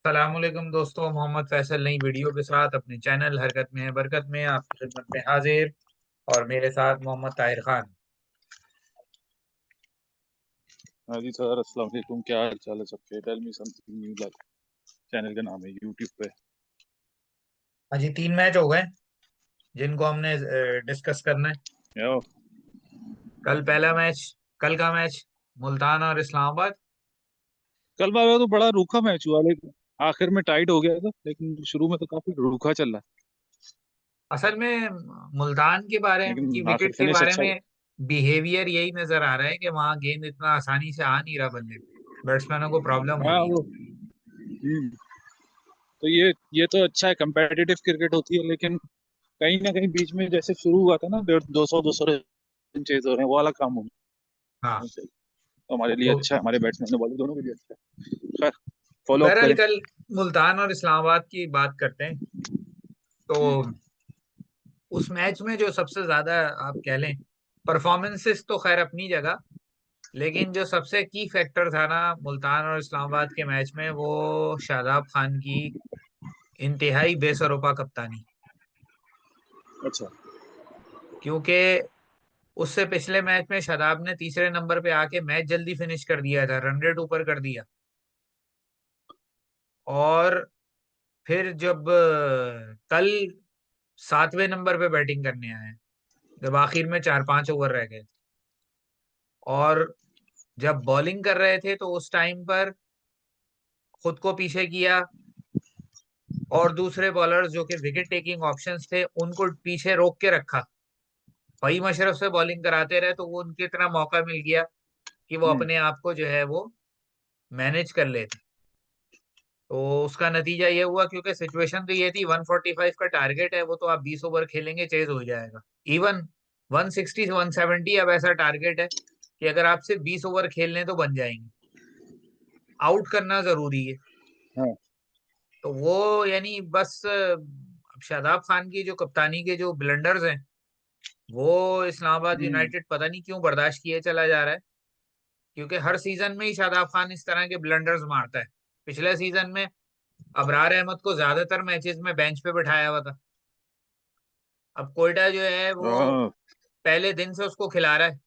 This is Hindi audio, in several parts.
सलामुअलैकुम दोस्तों, मोहम्मद फैसल नई वीडियो के साथ अपने चैनल हरकत में है बरकत में आपकी खिदमत में हाजिर। और मेरे साथ मोहम्मद ताहिर खान। हाँ जी सर, अस्सलाम वालेकुम। क्या हाल चाल है सबके? Tell me something new. Channel का नाम है यूट्यूब पे। हाँ जी, 3 मैच हो गए जिनको हमने डिस्कस करना है। यो, कल पहला मैच, कल का मैच मुल्तान और इस्लामाबाद। कल बार तो बड़ा रूखा मैच हुआ, लेकिन आखिर में टाइट हो गया था। लेकिन शुरू में तो काफी रूखा चल रहा असल में मुल्तान के बारे है, की लेकिन आखिर विकेट के फिनिश बारे अच्छा हुआ। में बिहेवियर यही नजर आ रहा है कि वहां गेंद इतना आसानी से आ नहीं रहा, बल्ले बैट्समैनों को प्रॉब्लम हो हाँ रही है। वो तो ये तो अच्छा है, कंपेटिटिव क्रिकेट होती है। लेकिन कहीं ना कहीं बीच में जैसे शुरू हुआ था ना, 200 रन चेज हो रहे हैं, वो वाला काम होना हाँ। चाहिए। तो हमारे लिए तो अच्छा है, हमारे बैट्समैन और बॉलर दोनों के लिए अच्छा है। खैर, फॉलो अप बहरहाल करें। कल मुल्तान और इस्लामाबाद की बात करते हैं। तो उस मैच में जो सबसे ज्यादा आप कह लें, परफॉर्मेंसेस तो खैर अपनी जगह, लेकिन जो सबसे की फैक्टर था ना मुल्तान और इस्लामाबाद के मैच में, वो शादाब खान की इंतहाई बेसरोपा कप्तानी। अच्छा। क्योंकि उससे पिछले मैच में शादाब ने तीसरे नंबर पे आके मैच जल्दी फिनिश कर दिया था, रन रेट ऊपर कर दिया। और फिर जब कल 7वें नंबर पे बैटिंग करने आए, जब आखिर में 4-5 ओवर रह गए, और जब बॉलिंग कर रहे थे तो उस टाइम पर खुद को पीछे किया, और दूसरे बॉलर्स जो कि विकेट टेकिंग ऑप्शंस थे उनको पीछे रोक के रखा। वही मशरफ से बॉलिंग कराते रहे तो वो उनके इतना मौका मिल गया कि वो हम्म। अपने आप को जो है वो मैनेज कर लेते। तो उसका नतीजा ये हुआ, क्योंकि सिचुएशन तो ये थी, 145 का टारगेट है, वो तो आप 20 ओवर खेलेंगे चेज हो जाएगा। इवन 160 से 170 अब ऐसा टारगेट है कि अगर आप सिर्फ 20 ओवर खेलने तो बन जाएंगे। आउट करना जरूरी है। हाँ। तो वो यानी बस अब शादाब खान की जो कप्तानी के जो ब्लंडर्स हैं, वो इस्लामाबाद हम्म। यूनाइटेड पता नहीं क्यों बर्दाश्त किए चला जा रहा है। क्योंकि हर सीजन में ही शादाब खान इस तरह के ब्लंडर्स मारता है। पिछले सीजन में अबरार अहमद को ज्यादातर मैचेस में बेंच पे बिठाया हुआ था। अब कोयटा जो है वो हाँ। पहले दिन से उसको खिला रहा है,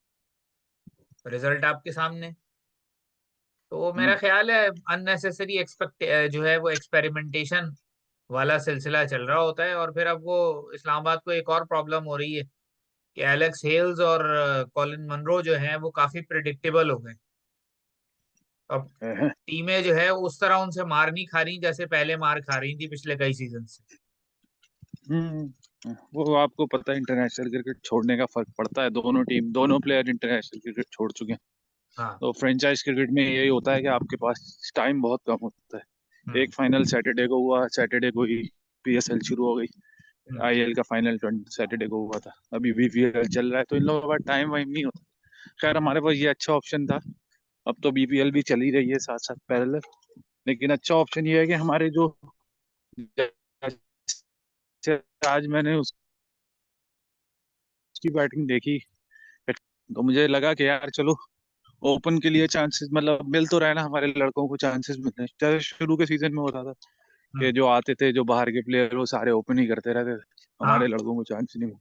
रिजल्ट आपके सामने। तो मेरा हम्म। ख्याल है अननेसेसरी एक्सपेक्ट जो है वो एक्सपेरिमेंटेशन वाला सिलसिला चल रहा होता है। और फिर अब वो इस्लामाबाद को एक और प्रॉब्लम हो रही है कि एलेक्स हेल्स और कॉलिन मनरो जो हैं वो काफी प्रिडिक्टेबल हो गए। अब हाँ। टीमें जो है उस तरह उनसे मार नहीं खा रही जैसे पहले मार खा रही थी पिछले कई सीजन से। वो आपको पता है, इंटरनेशनल क्रिकेट छोड़ने का फर्क पड़ता है। दोनों प्लेयर इंटरनेशनल क्रिकेट छोड़ चुके हैं। हाँ। तो फ्रेंचाइज क्रिकेट में यही होता है कि आपके पास टाइम बहुत कम होता है। हम्म। एक फाइनल सैटरडे को हुआ, सैटरडे को ही पीएसएल शुरू हो गई। हम्म। आईएल का फाइनल सैटरडे को हुआ था। अभी बीपीएल चल रहा है, तो इन लोगों के पास टाइम वाइम नहीं होता। खैर, हमारे पास ये अच्छा ऑप्शन था। अब तो बीपीएल भी चली रही है साथ साथ पैरेलल। लेकिन अच्छा ऑप्शन ये है कि हमारे जो आज मैंने उसकी बैटिंग देखी, तो मुझे लगा कि यार चलो, ओपन के लिए चांसेस मतलब मिल तो रहा है ना, हमारे लड़कों को चांसेस मिल रहे हैं। जैसे शुरू के सीजन में होता था कि हम्म। जो आते थे, जो बाहर के प्लेयर, वो सारे ओपन ही करते रहते थे, हमारे हाँ। लड़कों को चांस नहीं मिला।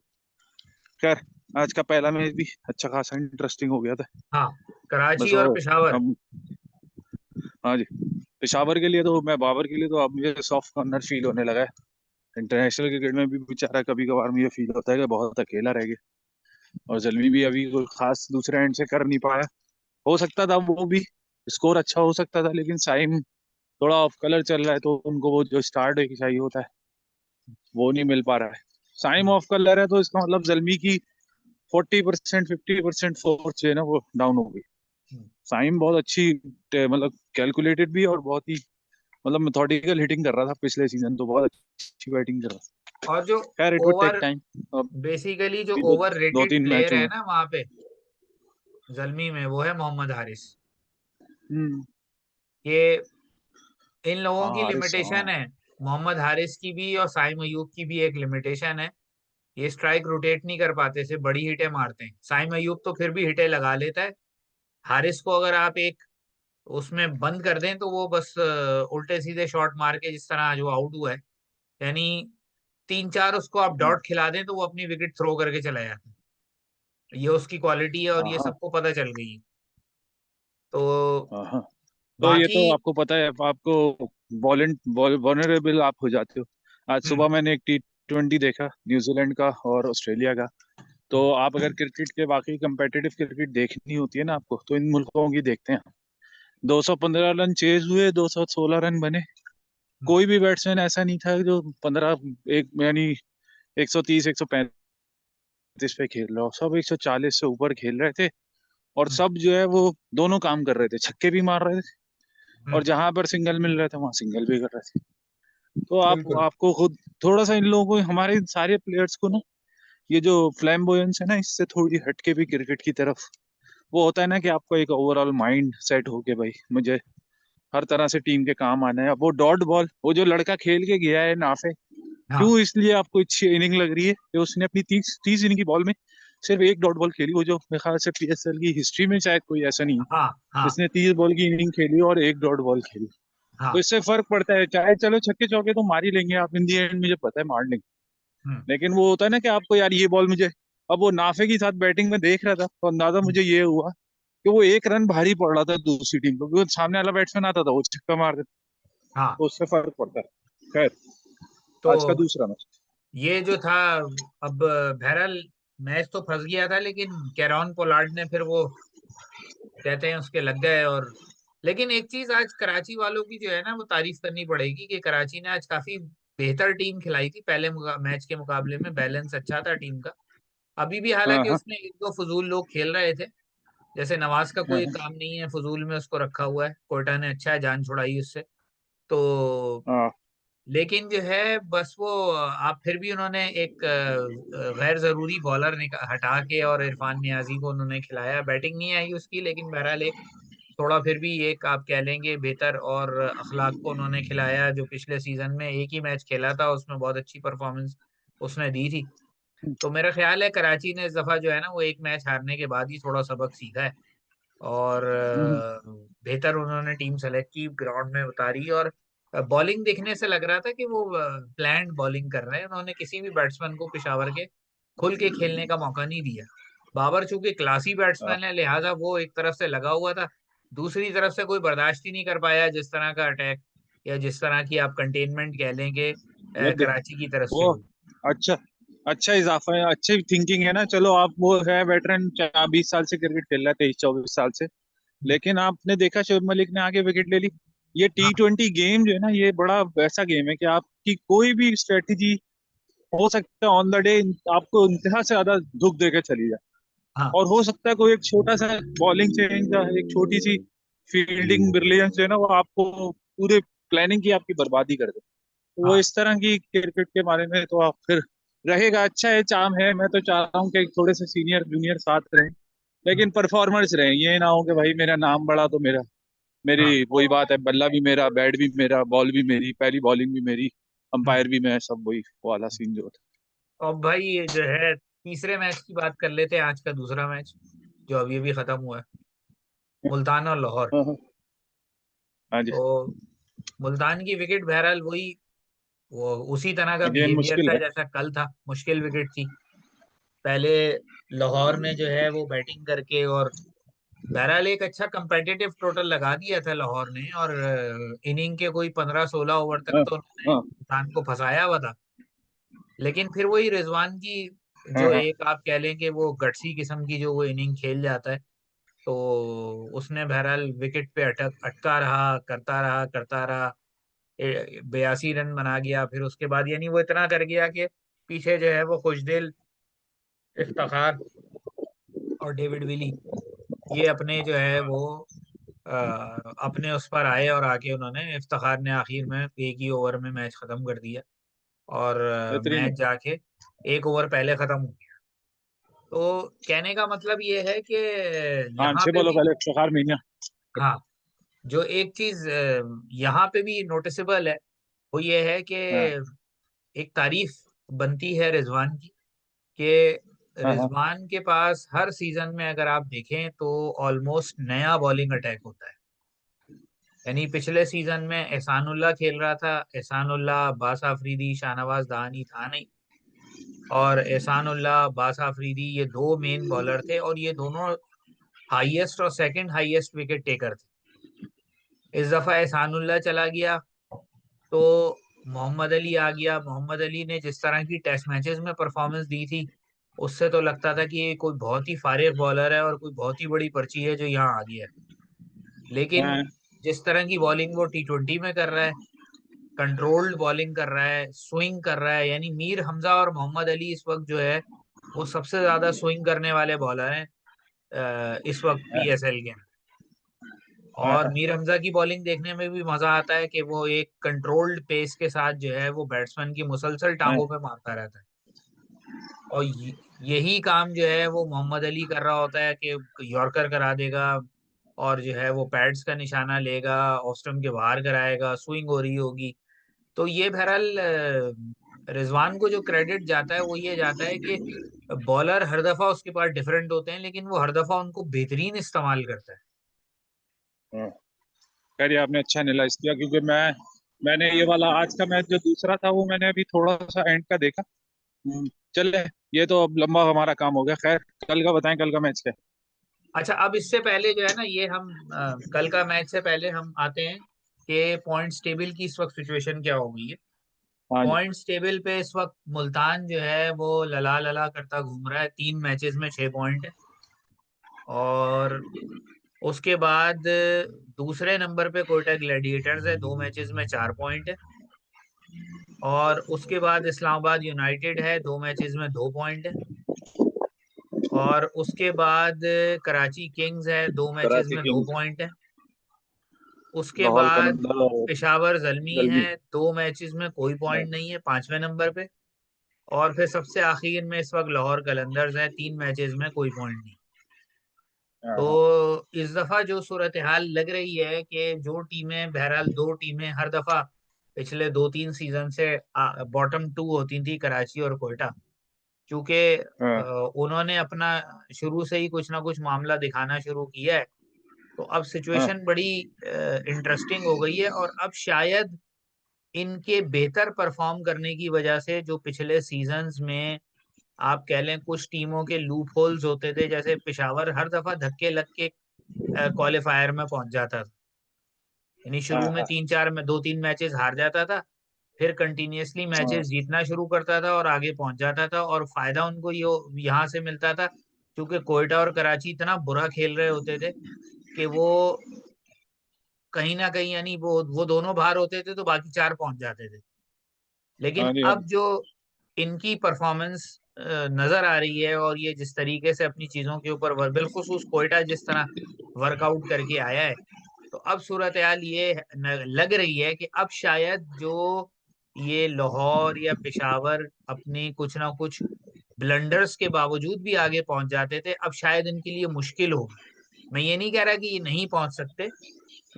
खैर, आज का पहला मैच भी अच्छा खासा इंटरेस्टिंग हो गया था। हाँ, कराची बस वो और पेशावर। अब, हाँ जी, पेशावर के लिए तो, मैं बाबर के लिए तो अब मुझे सॉफ्ट कॉर्नर फील होने लगा है। इंटरनेशनल क्रिकेट में भी बेचारा कभी कभार मुझे फील होता है कि बहुत अकेला रह गया। और जलवी भी अभी कोई खास दूसरे एंड से कर नहीं पाया। हो सकता था वो भी स्कोर अच्छा हो सकता था, लेकिन साइम थोड़ा ऑफ कलर चल रहा है, तो उनको वो जो स्टार्ट चाहिए होता है वो नहीं मिल पा रहा है। साइम हम्म। ऑफ कलर है, तो इसका मतलब जलमी की 40% 50% फोर्स जो है ना, वो डाउन हो गई। हम्म। साइम बहुत अच्छी मतलब कैलकुलेटेड भी, और बहुत ही मतलब मेथोडिकल हिटिंग कर रहा था पिछले सीजन, तो बहुत अच्छी बैटिंग कर रहा था। और जो खैर, it would take over, time. अब बेसिकली जो भी ओवर दो रेटेड तीन मैच प्लेयर है हुए। ना वहां पे जलमी में, वो है मोहम्मद हारिस। हम्म। ये इन लोगों हाँ, की हारिस, लिमिटेशन हाँ। है। मोहम्मद हारिस की भी और साइम अयूब की भी एक लिमिटेशन है। ये स्ट्राइक रोटेट नहीं कर पाते, सिर्फ बड़ी हिटें मारते हैं। साइम अयूब तो फिर भी हिटें लगा लेता है। हारिस को अगर आप एक उसमें बंद कर दें तो वो बस उल्टे सीधे शॉट मार के, जिस तरह आज वो आउट हुआ है, यानी 3-4 उसको आप हाँ डॉट खिला दें तो वो अपनी विकेट थ्रो करके चला जाता है। ये उसकी क्वालिटी है और ये हाँ सबको पता चल गई है। तो हाँ हाँ। तो ये बाकी। तो आपको पता है, आपको वॉलनरेबल आप हो जाते हो। आज हम्म। सुबह मैंने एक T20 देखा, न्यूजीलैंड का और ऑस्ट्रेलिया का। तो हम्म। आप अगर क्रिकेट के बाकी कंपेटिटिव क्रिकेट देखनी होती है ना आपको, तो इन मुल्कों की देखते हैं। 215 रन चेज हुए, 216 रन बने। हम्म। कोई भी बैट्समैन ऐसा नहीं था जो 15, एक यानी 130 135 पे खेल रहा हो। सब 140 से ऊपर खेल रहे थे। और हम्म। सब जो है वो दोनों काम कर रहे थे, छक्के भी मार रहे थे, और हम्म। जहां पर सिंगल मिल रहा था वहां सिंगल भी कर रहे थे। तो आप बिल्कुल। आपको खुद थोड़ा सा इन लोगों को, हमारे सारे प्लेयर्स को ना, ये जो फ्लैम्बोयंस है ना, इससे थोड़ी हटके भी क्रिकेट की तरफ, वो होता है ना कि आपको एक ओवरऑल माइंड सेट हो के भाई मुझे हर तरह से टीम के काम आना है। अब वो डॉट बॉल, वो जो लड़का खेल के गया है नाफे, हाँ। क्यों इसलिए आपको अच्छी इनिंग लग रही है कि उसने अपनी 30 इनिंग की बॉल में सिर्फ एक डॉट बॉल खेली? वो जो मेरे ख्याल से PSL की हिस्ट्री में शायद कोई ऐसा नहीं है हाँ। हाँ। जिसने 30 बॉल की इनिंग खेली और एक डॉट बॉल खेली। तो हाँ। इससे फर्क पड़ता है। चाहे चलो छक्के चौके तो मार ही लेंगे आप इन दी एंड, मुझे पता है मार लेंगे, हम्म। लेकिन वो होता है ना कि आपको यार ये बॉल मुझे, अब वो नाफे के साथ बैटिंग में देख रहा था तो अंदाजा हम्म। मुझे ये हुआ कि वो एक रन भारी पड़ रहा था दूसरी टीम को, क्योंकि सामने वाला बैट्समैन आता था वो छक्का मार देता। हाँ। तो उससे फर्क पड़ता है। खैर, तो आज का दूसरा मैच। ये जो था, अब बहरहाल मैच तो फंस गया था, लेकिन कैरॉन पोलार्ड ने फिर वो कहते हैं उसके लग गए। और लेकिन एक चीज आज कराची वालों की जो है ना, वो तारीफ करनी पड़ेगी कि कराची ने आज काफी बेहतर टीम खिलाई थी। पहले मैच के मुकाबले में बैलेंस अच्छा था टीम का। अभी भी हाँ हालांकि हाँ उसमें एक दो फजूल लोग खेल रहे थे, जैसे नवाज का हाँ कोई काम नहीं है, फजूल में उसको रखा हुआ है, कोयटा ने अच्छा है, जान छुड़ाई उससे। तो हाँ लेकिन जो है बस वो, आप फिर भी उन्होंने एक गैर जरूरी बॉलर हटा के और इरफान नियाजी को उन्होंने खिलाया। बैटिंग नहीं आई उसकी, लेकिन बहरहाल एक थोड़ा फिर भी एक आप कह लेंगे बेहतर और अखलाक को उन्होंने खिलाया। जो पिछले सीजन में एक ही मैच खेला था उसमें बहुत अच्छी परफॉर्मेंस उसने दी थी। तो मेरा ख्याल है कराची ने इस दफा जो है ना, वो एक मैच हारने के बाद ही थोड़ा सबक सीखा है। और हम्म, बेहतर उन्होंने टीम सेलेक्ट की, ग्राउंड में उतारी। और बॉलिंग देखने से लग रहा था कि वो प्लान्ड बॉलिंग कर रहे हैं। उन्होंने किसी भी बैट्समैन को पेशावर के खुल के खेलने का मौका नहीं दिया। बाबर चूंकि क्लासी हाँ, बैट्समैन है, लिहाजा वो एक तरफ से लगा हुआ था, दूसरी तरफ से कोई बर्दाश्त ही नहीं कर पाया जिस तरह का अटैक या जिस तरह की आप कंटेनमेंट कह लेंगे वो दे, कराची की तरफ से वो हुई। अच्छा, अच्छा इजाफा है, अच्छी थिंकिंग है ना। चलो आप वो है वेटरन, 20 साल से क्रिकेट खेल रहा है, 23 24 साल से। हम्म। लेकिन आपने देखा शोएब मलिक ने आके विकेट ले ली। ये हाँ। T20 गेम जो है ना, ये बड़ा वैसा गेम है कि आपकी कोई भी स्ट्रेटेजी हो सकता है ऑन द डे आपको इंतहा से ज्यादा दुख देकर चली जाए। हाँ। और हो सकता है कोई एक छोटा सा बॉलिंग चेंज या एक छोटी सी फील्डिंग ब्रिलियंस जो है ना, वो आपको पूरे प्लानिंग की आपकी बर्बादी कर दे। तो वो हाँ। इस तरह की क्रिकेट के बारे में तो आप फिर रहेगा, अच्छा है, चाम है। मैं तो चाह रहा हूँ कि थोड़े से सीनियर जूनियर साथ रहें, हम्म। लेकिन परफॉर्मर्स रहें। ये ना हो कि भाई मेरा नाम बड़ा तो मेरा, हाँ। मेरी वही बात है, बल्ला भी मेरा, बैट भी मेरा, बॉल भी मेरी, पहली बॉलिंग भी मेरी, हम्म। अंपायर भी मैं, सब वही वाला सीन जो होता अब भाई ये जो है तीसरे मैच की बात कर लेते हैं, आज का दूसरा मैच जो अभी अभी खत्म हुआ है, है। मुल्तान और लाहौर। हाँ हाँ हाँ जी। तो मुल्तान की विकेट बहरहाल वही, वो उसी तरह का गेम बिहेवियर मुश्किल था है। जैसा कल था, मुश्किल विकेट थी। पहले लाहौर ने जो है वो बैटिंग करके और बहरहाल एक अच्छा कंपेटिटिव टोटल लगा दिया था लाहौर ने। और इनिंग के कोई 15-16 ओवर तक हाँ तो उन्होंने हाँ मुल्तान को फंसाया हुआ था। लेकिन फिर वही रिजवान की हाँ जो हाँ एक आप कह लें कि वो गट्सी किस्म की जो वो इनिंग खेल जाता है, तो उसने बहरहाल विकेट पे अटका रहा, करता रहा करता रहा, 82 रन बना गया। फिर उसके बाद यानी वो इतना कर गया कि पीछे जो है वो खुशदिल, इफ्तिखार और डेविड विली, ये अपने जो है वो अपने उस पर आए और आके उन्होंने, इफ्तिखार ने आखिर में एक ही ओवर में मैच खत्म कर दिया। और बेहतरीन है। मैच जाके एक ओवर पहले खत्म हो गया। तो कहने का मतलब ये है कि हाँ, यहाँ 6 पे बॉलों भी, पहले इफ्तिखार मीना। हाँ, जो एक चीज यहाँ पे भी नोटिसेबल है, वो ये है कि हाँ एक तारीफ बनती है रिजवान की, कि हाँ हाँ रिजवान के पास हर सीजन में अगर आप देखें तो ऑलमोस्ट नया बॉलिंग अटैक होता है। यानी पिछले सीजन में एहसानुल्लाह खेल रहा था। एहसानुल्लाह, अब्बास आफरीदी, शाहनवाज दहानी था नहीं। और एहसानुल्लाह, अब्बास आफरीदी, ये दो मेन बॉलर थे और ये दोनों हाईएस्ट और सेकंड हाईएस्ट विकेट टेकर थे। इस दफा एहसानुल्लाह चला गया तो मोहम्मद अली आ गया। मोहम्मद अली ने जिस तरह की टेस्ट मैचेस में परफॉर्मेंस दी थी, उससे तो लगता था कि ये कोई बहुत ही फारिग बॉलर है और कोई बहुत ही बड़ी पर्ची है जो यहाँ आ गया है। लेकिन हाँ जिस तरह की बॉलिंग वो टी20 में कर रहा है, कंट्रोल्ड बॉलिंग कर रहा है, स्विंग कर रहा है, यानी मीर हमजा और मोहम्मद अली इस वक्त जो है वो सबसे ज्यादा स्विंग करने वाले बॉलर हैं इस वक्त हाँ पीएसएल के। और हाँ मीर हमजा की बॉलिंग देखने में भी मजा आता है कि वो एक कंट्रोल्ड पेस के साथ जो है वो बैट्समैन की मुसलसल हाँ टांगों पे मारता रहता है। और यही काम जो है वो मोहम्मद अली कर रहा होता है कि यॉर्कर करा देगा और जो है वो पैड्स का निशाना लेगा, ऑफ स्टंप के बाहर कराएगा, स्विंग हो रही होगी। तो ये बहरहाल रिजवान को जो क्रेडिट जाता है वो ये जाता है कि बॉलर हर दफा उसके पास डिफरेंट होते हैं, लेकिन वो हर दफा उनको बेहतरीन इस्तेमाल करता है। हाँ। खैर ये आपने अच्छा एनालाइज किया, क्योंकि मैंने ये वाला आज का मैच जो दूसरा था वो मैंने अभी थोड़ा सा एंड का देखा। चले, ये तो अब लंबा हमारा काम हो गया। खैर, कल का बताएं, कल का मैच क्या अच्छा, अब इससे पहले जो है ना, ये हम कल का मैच से पहले हम आते हैं कि पॉइंट्स टेबल की इस वक्त सिचुएशन क्या हो गई है। है। हाँ जी। पॉइंट्स टेबल पे इस वक्त मुल्तान जो है वो लला लला करता घूम रहा है, 3 मैचेस में 6 पॉइंट है। और उसके बाद दूसरे नंबर पे कोयटा ग्लैडिएटर्स है, 2 मैचेस में 4 पॉइंट है। और उसके बाद इस्लामाबाद यूनाइटेड है, 2 मैचेस में 2 पॉइंट है। और उसके बाद कराची किंग्स है, 2 मैचेस कराची में दो किंग्स, पॉइंट है। उसके लाहौर बाद कलंदर और पेशावर जल्मी है, जल्दी। 2 मैचेस में कोई हाँ पॉइंट नहीं है, 5वें नंबर पे। और फिर सबसे आखिर में इस वक्त लाहौर कलंदर्स है, 3 मैचेस में कोई पॉइंट नहीं। हाँ हाँ तो इस दफा जो सूरत हाल लग रही है कि जो टीमें, बहरहाल 2 टीमें हर दफा पिछले 2-3 सीजन से बॉटम 2 होती थी, कराची और कोयटा, क्योंकि हाँ उन्होंने अपना शुरू से ही कुछ ना कुछ मामला दिखाना शुरू किया है। तो अब हाँ सिचुएशन बड़ी इंटरेस्टिंग हो गई है और अब शायद इनके बेहतर परफॉर्म करने की वजह से जो पिछले सीजन्स में आप कह लें कुछ टीमों के लूप होल्स होते थे, जैसे पेशावर हर दफा धक्के लग के क्वालिफायर में पहुंच जाता था। यानी हाँ शुरू में हाँ 3-4 में 2-3 मैचेस हार जाता था, फिर कंटिन्यूअसली हाँ मैचेस जीतना शुरू करता था और आगे पहुंच जाता था। और फायदा उनको ये यहाँ से मिलता था क्योंकि कोयटा और कराची इतना बुरा खेल रहे होते थे कि वो कहीं ना कहीं, यानी वो दोनों बाहर होते थे तो बाकी 4 पहुंच जाते थे। लेकिन हाँ जी। हाँ अब जो इनकी परफॉर्मेंस नजर आ रही है और ये जिस तरीके से अपनी चीजों के ऊपर बिलखुसूस कोयटा जिस तरह वर्कआउट करके आया है, तो अब सूरत हाल ये लग रही है कि अब शायद जो ये लाहौर या पेशावर अपनी कुछ ना कुछ ब्लंडर्स के बावजूद भी आगे पहुंच जाते थे, अब शायद इनके लिए मुश्किल होगी। मैं ये नहीं कह रहा कि ये नहीं पहुंच सकते,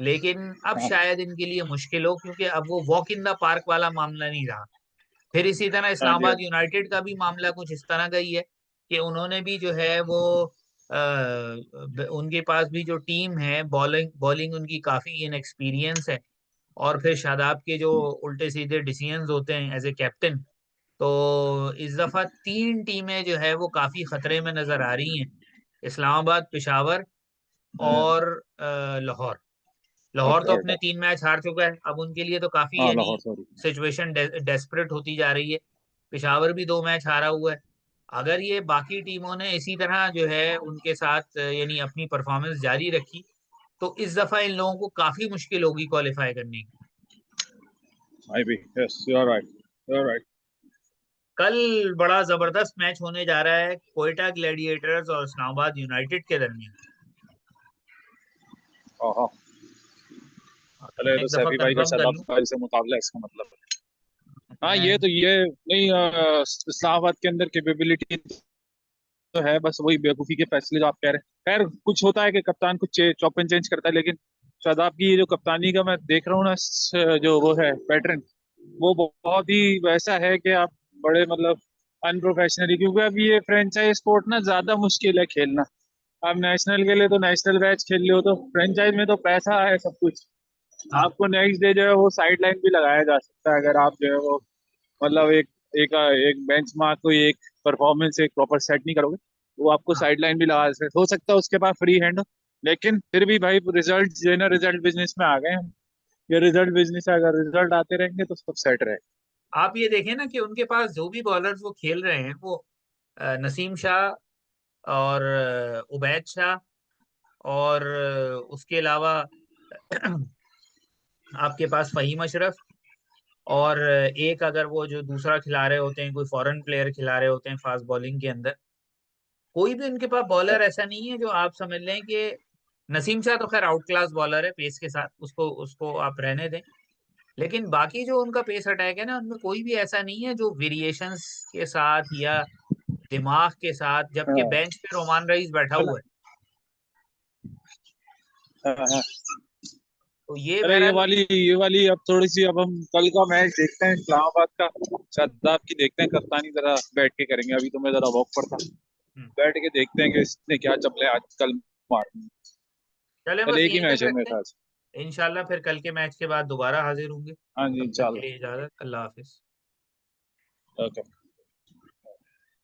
लेकिन अब हाँ शायद इनके लिए मुश्किल हो, क्योंकि अब वो वॉक इन द पार्क वाला मामला नहीं रहा। फिर इसी तरह हाँ जी। हाँ इस्लामाबाद यूनाइटेड का भी मामला कुछ इस तरह का ही है कि उन्होंने भी जो है वो उनके पास भी जो टीम है, बॉलिंग बॉलिंग उनकी काफी इनएक्सपीरियंस है। और फिर शादाब के जो उल्टे सीधे डिसीजंस होते हैं एज ए कैप्टन। तो इस दफा 3 टीमें जो है वो काफी खतरे में नजर आ रही हैं, इस्लामाबाद, पेशावर हाँ और लाहौर। और लाहौर तो अपने कोयटा। 3 मैच हार चुका है, अब उनके लिए तो काफी, हाँ यानी लाहौर, सॉरी। सिचुएशन डेस्परेट होती जा रही है। पेशावर भी 2 मैच हारा हुआ है। अगर ये बाकी टीमों ने इसी तरह जो है उनके साथ यानी अपनी परफॉर्मेंस जारी रखी, तो इस दफा इन लोगों को काफी मुश्किल होगी क्वालिफाई करने की। आई भी, yes, you are right, you are right. कल बड़ा जबरदस्त मैच होने जा रहा है कोयटा ग्लैडिएटर्स और इस्लामाबाद यूनाइटेड के दरमियान। हाँ हाँ। तो चले, मैं तो एक दफा सैफी भाई का कंफर्म कर शादाब लूं। भाई से मुकाबला है इसका मतलब। हाँ, मैं ये नहीं, इस्लामाबाद के अंदर कैपेबिलिटी तो है, बस वही बेवकूफी के फैसले जो आप कह रहे हैं। खैर, कुछ होता है कि कप्तान कुछ चॉप एंड चेंज करता है, लेकिन शादाब की ये जो कप्तानी का मैं देख रहा हूँ ना, जो वो है पैटर्न, वो बहुत ही वैसा है कि आप बड़े मतलब अनप्रोफेशनली, क्योंकि अब ये फ्रेंचाइज स्पोर्ट ना ज्यादा मुश्किल है खेलना। अब नेशनल के लिए तो नेशनल मैच खेल लो, तो फ्रेंचाइज में तो पैसा है सब कुछ। हाँ आपको नेक्स्ट डे जो है वो साइड लाइन भी लगाया जा सकता है, अगर आप जो है वो मतलब एक एक बेंच मार्क को एक परफॉर्मेंस एक प्रॉपर सेट नहीं करोगे, तो वो आपको हाँ। साइड लाइन भी लगा सकते हो सकता है उसके पास फ्री हैंड हो। लेकिन फिर भी भाई रिजल्ट जो है ना, रिजल्ट बिजनेस में आ गए हैं। ये रिजल्ट बिजनेस है, अगर रिजल्ट आते रहेंगे तो सब सेट रहे। आप ये देखें ना कि उनके पास जो भी बॉलर्स वो खेल रहे हैं, वो नसीम शाह और उबैद शाह और उसके अलावा आपके पास फहीम अशरफ, और एक अगर वो जो दूसरा खिला रहे होते हैं, कोई फॉरेन प्लेयर खिला रहे होते हैं फास्ट बॉलिंग के अंदर, कोई भी उनके पास बॉलर ऐसा नहीं है जो आप समझ लें कि नसीम शाह तो खैर आउट क्लास बॉलर है पेस के साथ, उसको उसको आप रहने दें। लेकिन बाकी जो उनका पेस अटैक है ना, उनमें कोई भी ऐसा नहीं है जो वेरिएशंस के साथ या दिमाग के साथ, जबकि हाँ बेंच पे रोमान रईस बैठा चलो। हुआ है। हाँ हाँ। तो ये अरे बहरहाल। ये वाली अब थोड़ी सी, अब हम कल का मैच देखते हैं इस्लामाबाद का, शादाब की देखते हैं कप्तानी, जरा बैठ के करेंगे। अभी तो मैं जरा वॉक पर था, हम्म, बैठ के देखते हैं कि इसने क्या चपले आज कल मार। चलें कल बस एक ही यहीं तक मैच है मेरे रखते हैं। ख्याल से। इंशाल्लाह फिर कल के मैच के बाद दोबारा हाजिर होंगे। हाँ जी तब तक के इंशाल्लाह। लिए इजाजत, अल्लाह हाफिज। ओके।